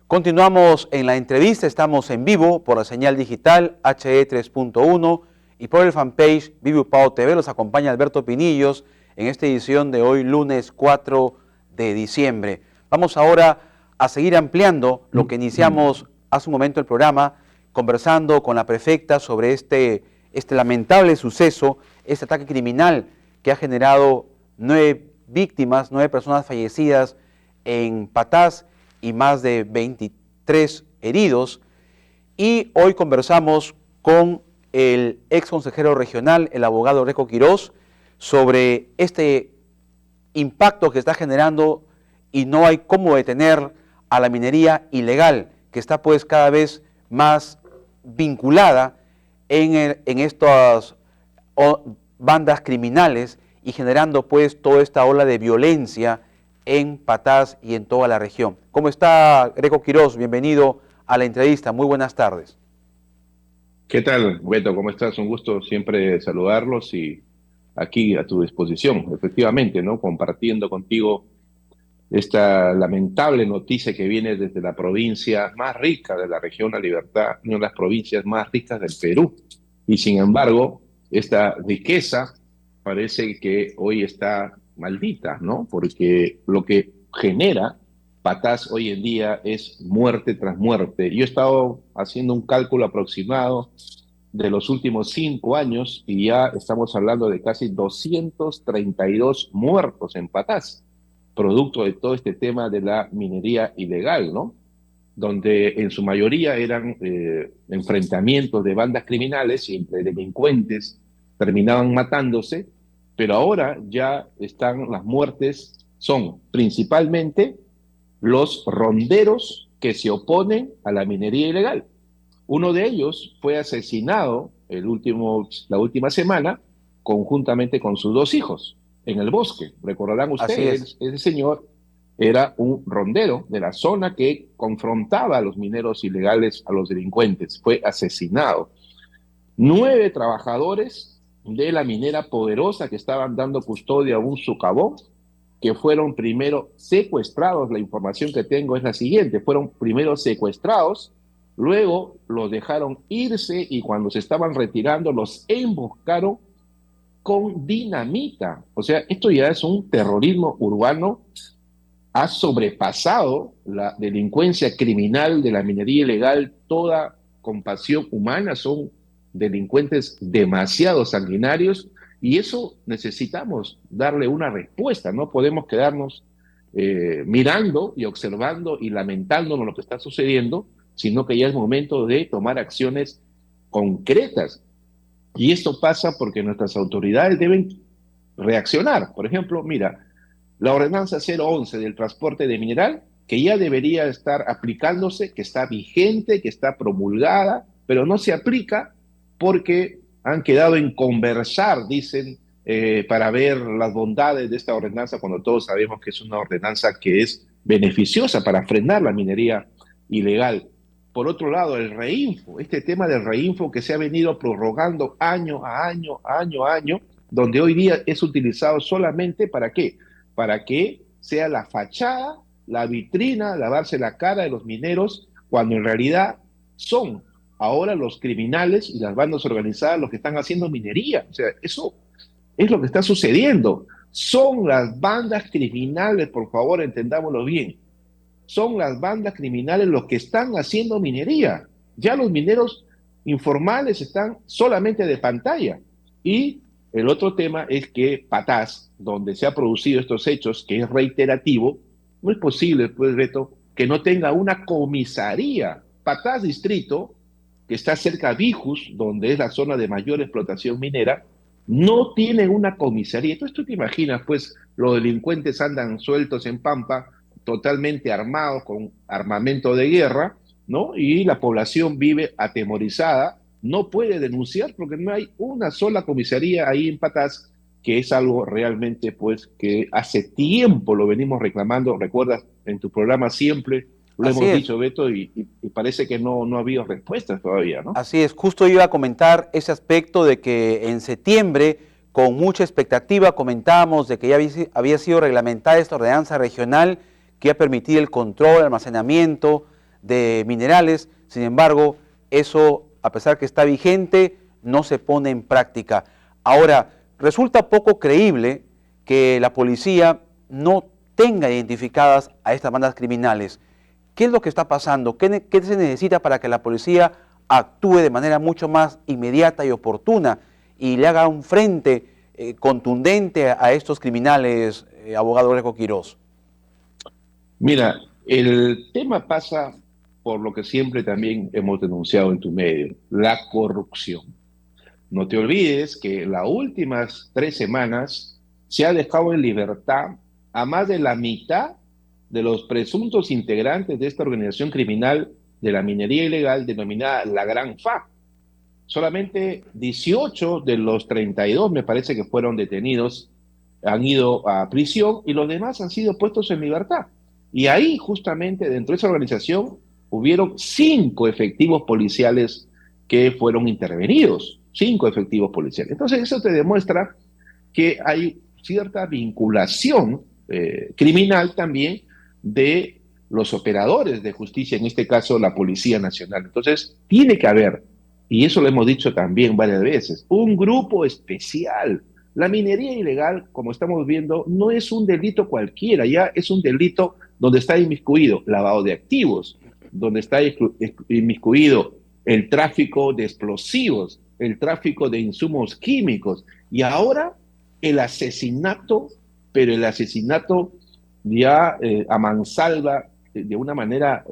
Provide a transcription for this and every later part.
Continuamos en la entrevista, estamos en vivo por la señal digital HE 3.1 y por el fanpage Vivo Pau TV. Los acompaña Alberto Pinillos en esta edición de hoy, lunes 4 de diciembre. Vamos ahora a seguir ampliando lo que iniciamos hace un momento el programa, conversando con la prefecta sobre este lamentable suceso, este ataque criminal que ha generado 9 víctimas, 9 personas fallecidas en Patás y más de 23 heridos. Y hoy conversamos con el ex consejero regional, el abogado Reco Quiroz, sobre este impacto que está generando y no hay cómo detener a la minería ilegal, que está pues cada vez más vinculada en estas bandas criminales y generando pues toda esta ola de violencia en Patás y en toda la región. ¿Cómo está, Reco Quiroz? Bienvenido a la entrevista. Muy buenas tardes. ¿Qué tal, Beto? ¿Cómo estás? Un gusto siempre saludarlos y aquí a tu disposición, efectivamente, ¿no? Compartiendo contigo esta lamentable noticia que viene desde la provincia más rica de la región La Libertad, una de las provincias más ricas del Perú. Y sin embargo, esta riqueza parece que hoy está maldita, ¿no? Porque lo que genera Patás hoy en día es muerte tras muerte. Yo he estado haciendo un cálculo aproximado de los últimos 5 años y ya estamos hablando de casi 232 muertos en Patás, producto de todo este tema de la minería ilegal, ¿no? Donde en su mayoría eran enfrentamientos de bandas criminales y entre delincuentes terminaban matándose, pero ahora ya están las muertes, son principalmente los ronderos que se oponen a la minería ilegal. Uno de ellos fue asesinado la última semana conjuntamente con sus 2 hijos en el bosque. Recordarán ustedes, ese señor era un rondero de la zona que confrontaba a los mineros ilegales, a los delincuentes. Fue asesinado. 9 trabajadores de la minera Poderosa que estaban dando custodia a un socavón, que fueron primero secuestrados. La información que tengo es la siguiente: fueron primero secuestrados, luego los dejaron irse y cuando se estaban retirando los emboscaron con dinamita. O sea, esto ya es un terrorismo urbano, ha sobrepasado la delincuencia criminal de la minería ilegal, toda compasión humana. Son delincuentes demasiado sanguinarios y eso necesitamos darle una respuesta. No podemos quedarnos mirando y observando y lamentándonos lo que está sucediendo, sino que ya es momento de tomar acciones concretas. Y esto pasa porque nuestras autoridades deben reaccionar. Por ejemplo, mira, la ordenanza 011 del transporte de mineral, que ya debería estar aplicándose, que está vigente, que está promulgada, pero no se aplica porque han quedado en conversar, dicen, para ver las bondades de esta ordenanza, cuando todos sabemos que es una ordenanza que es beneficiosa para frenar la minería ilegal. Por otro lado, el reinfo, este tema del reinfo que se ha venido prorrogando año a año, año a año, donde hoy día es utilizado solamente ¿para qué? Para que sea la fachada, la vitrina, lavarse la cara de los mineros, cuando en realidad son ahora los criminales y las bandas organizadas los que están haciendo minería. O sea, eso es lo que está sucediendo. Son las bandas criminales, por favor, entendámoslo bien. Son las bandas criminales los que están haciendo minería. Ya los mineros informales están solamente de pantalla. Y el otro tema es que Patás, donde se han producido estos hechos, que es reiterativo, no es posible, pues, Beto, que no tenga una comisaría. Patás Distrito, que está cerca de Bijus, donde es la zona de mayor explotación minera, no tiene una comisaría. Entonces tú te imaginas, pues, los delincuentes andan sueltos en Pampa, totalmente armados, con armamento de guerra, ¿no? Y la población vive atemorizada, no puede denunciar porque no hay una sola comisaría ahí en Patás, que es algo realmente, pues, que hace tiempo lo venimos reclamando. Recuerdas, en tu programa siempre lo Así hemos es. dicho, Beto, y parece que no ha habido respuestas todavía, ¿no? Así es, justo iba a comentar ese aspecto de que en septiembre, con mucha expectativa, comentábamos de que ya había sido reglamentada esta ordenanza regional que iba a permitir el control, el almacenamiento de minerales. Sin embargo, eso, a pesar que está vigente, no se pone en práctica. Ahora, resulta poco creíble que la policía no tenga identificadas a estas bandas criminales. ¿Qué es lo que está pasando? ¿Qué se necesita para que la policía actúe de manera mucho más inmediata y oportuna y le haga un frente contundente a estos criminales, abogado Greco Quiroz? Mira, el tema pasa por lo que siempre también hemos denunciado en tu medio, la corrupción. No te olvides que las últimas 3 semanas se ha dejado en libertad a más de la mitad de los presuntos integrantes de esta organización criminal de la minería ilegal denominada la Gran FA. Solamente 18 de los 32, me parece que fueron detenidos, han ido a prisión y los demás han sido puestos en libertad. Y ahí, justamente, dentro de esa organización, hubieron 5 efectivos policiales que fueron intervenidos. 5 efectivos policiales. Entonces, eso te demuestra que hay cierta vinculación criminal también de los operadores de justicia, en este caso la Policía Nacional. Entonces, tiene que haber, y eso lo hemos dicho también varias veces, un grupo especial. La minería ilegal, como estamos viendo, no es un delito cualquiera, ya es un delito donde está inmiscuido lavado de activos, donde está inmiscuido el tráfico de explosivos, el tráfico de insumos químicos y ahora el asesinato, pero el asesinato ya a mansalva, de una manera,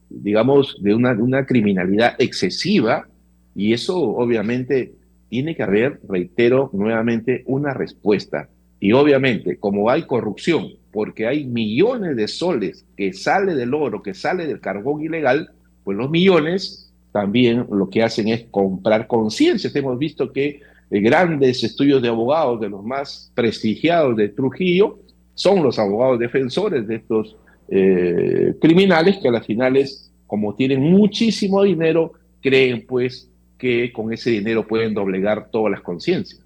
digamos, de una criminalidad excesiva, y eso obviamente tiene que haber, reitero nuevamente, una respuesta. Y obviamente, como hay corrupción, porque hay millones de soles que sale del oro, que sale del carbón ilegal, pues los millones también lo que hacen es comprar conciencias. Hemos visto que grandes estudios de abogados, de los más prestigiados de Trujillo, son los abogados defensores de estos criminales que a las finales, como tienen muchísimo dinero, creen pues que con ese dinero pueden doblegar todas las conciencias.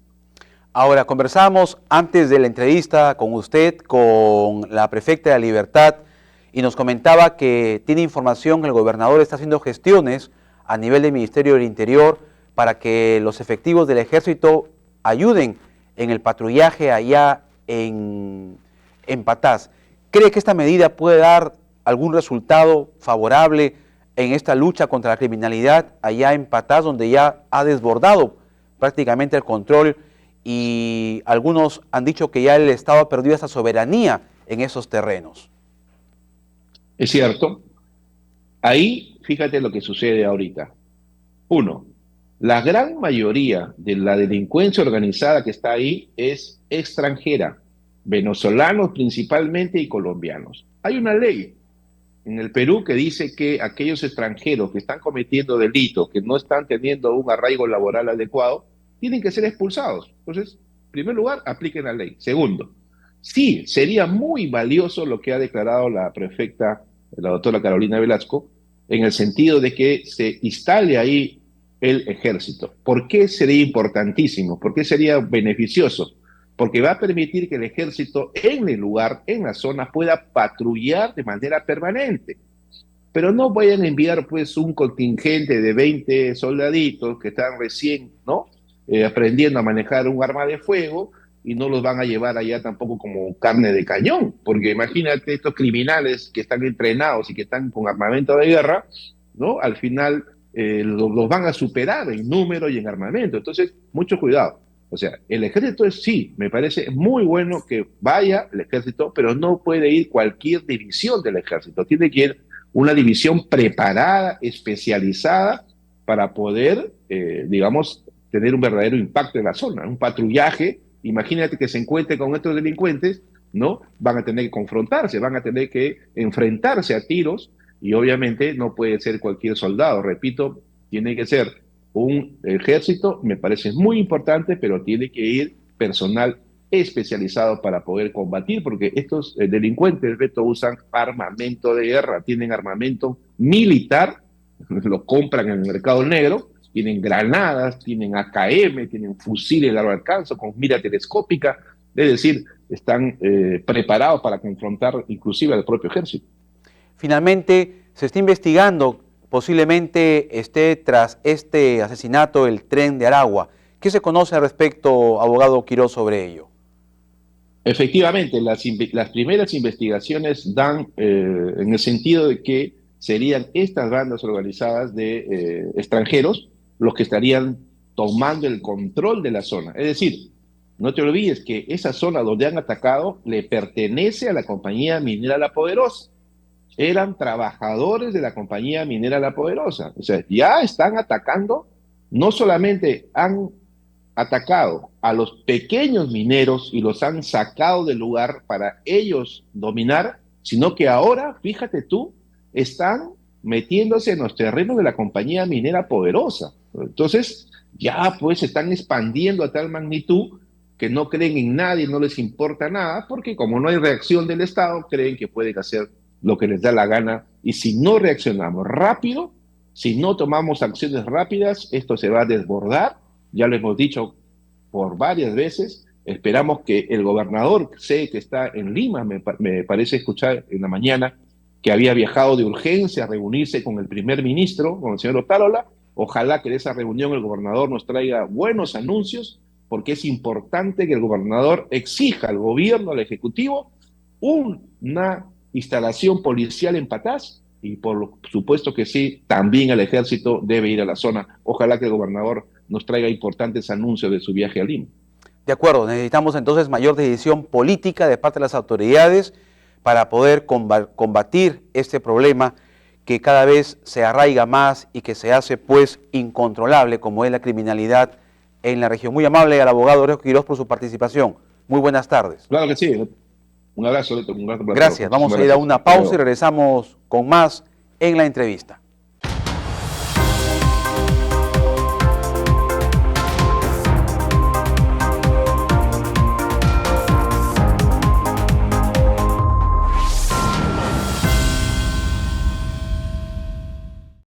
Ahora, conversamos antes de la entrevista con usted, con la prefecta de la Libertad, y nos comentaba que tiene información que el gobernador está haciendo gestiones a nivel del Ministerio del Interior para que los efectivos del Ejército ayuden en el patrullaje allá en Patás. ¿Cree que esta medida puede dar algún resultado favorable en esta lucha contra la criminalidad allá en Patás, donde ya ha desbordado prácticamente el control y algunos han dicho que ya el Estado ha perdido esa soberanía en esos terrenos? Es cierto. Ahí, fíjate lo que sucede ahorita. Uno, la gran mayoría de la delincuencia organizada que está ahí es extranjera, venezolanos principalmente y colombianos. Hay una ley en el Perú que dice que aquellos extranjeros que están cometiendo delitos, que no están teniendo un arraigo laboral adecuado, tienen que ser expulsados. Entonces, en primer lugar, apliquen la ley. Segundo, sí, sería muy valioso lo que ha declarado la prefecta, la doctora Carolina Velasco, en el sentido de que se instale ahí el ejército. ¿Por qué sería importantísimo? ¿Por qué sería beneficioso? Porque va a permitir que el ejército en el lugar, en la zona, pueda patrullar de manera permanente. Pero no vayan a enviar pues un contingente de 20 soldaditos que están recién, ¿no? Aprendiendo a manejar un arma de fuego y no los van a llevar allá tampoco como carne de cañón, porque imagínate estos criminales que están entrenados y que están con armamento de guerra, ¿no? Al final los van a superar en número y en armamento. Entonces, mucho cuidado. O sea, el ejército es sí, me parece muy bueno que vaya el ejército, pero no puede ir cualquier división del ejército. Tiene que ir una división preparada, especializada, para poder, digamos, tener un verdadero impacto en la zona, un patrullaje. Imagínate que se encuentre con estos delincuentes, ¿no? Van a tener que confrontarse, van a tener que enfrentarse a tiros y obviamente no puede ser cualquier soldado, repito, tiene que ser un ejército, me parece muy importante, pero tiene que ir personal especializado para poder combatir, porque estos delincuentes, Beto, usan armamento de guerra, tienen armamento militar, lo compran en el mercado negro, tienen granadas, tienen AKM, tienen fusiles de largo alcance con mira telescópica, es decir, están preparados para confrontar inclusive al propio ejército. Finalmente, Se está investigando, posiblemente esté tras este asesinato el Tren de Aragua. ¿Qué se conoce al respecto, abogado Quiroz, sobre ello? Efectivamente, las primeras investigaciones dan en el sentido de que serían estas bandas organizadas de extranjeros los que estarían tomando el control de la zona. Es decir, no te olvides que esa zona donde han atacado le pertenece a la compañía minera La Poderosa. Eran trabajadores de la compañía minera La Poderosa. O sea, ya están atacando, no solamente han atacado a los pequeños mineros y los han sacado del lugar para ellos dominar, sino que ahora, fíjate tú, están metiéndose en los terrenos de la compañía minera Poderosa. Entonces, ya pues se están expandiendo a tal magnitud que no creen en nadie, no les importa nada, porque como no hay reacción del Estado, creen que pueden hacer lo que les da la gana. Y si no reaccionamos rápido, si no tomamos acciones rápidas, esto se va a desbordar. Ya lo hemos dicho por varias veces. Esperamos que el gobernador, sé que está en Lima, me parece escuchar en la mañana, que había viajado de urgencia a reunirse con el primer ministro, con el señor Otárola. Ojalá que de esa reunión el gobernador nos traiga buenos anuncios, porque es importante que el gobernador exija al gobierno, al Ejecutivo, una instalación policial en Patás, y por supuesto que sí, también el ejército debe ir a la zona. Ojalá que el gobernador nos traiga importantes anuncios de su viaje a Lima. De acuerdo, necesitamos entonces mayor decisión política de parte de las autoridades para poder combatir este problema que cada vez se arraiga más y que se hace pues incontrolable, como es la criminalidad en la región. Muy amable al abogado Horacio Quiroz por su participación. Muy buenas tardes. Claro que sí. Un abrazo, Beto. Un abrazo para Gracias. todos. Vamos a ir a una pausa y regresamos con más en la entrevista.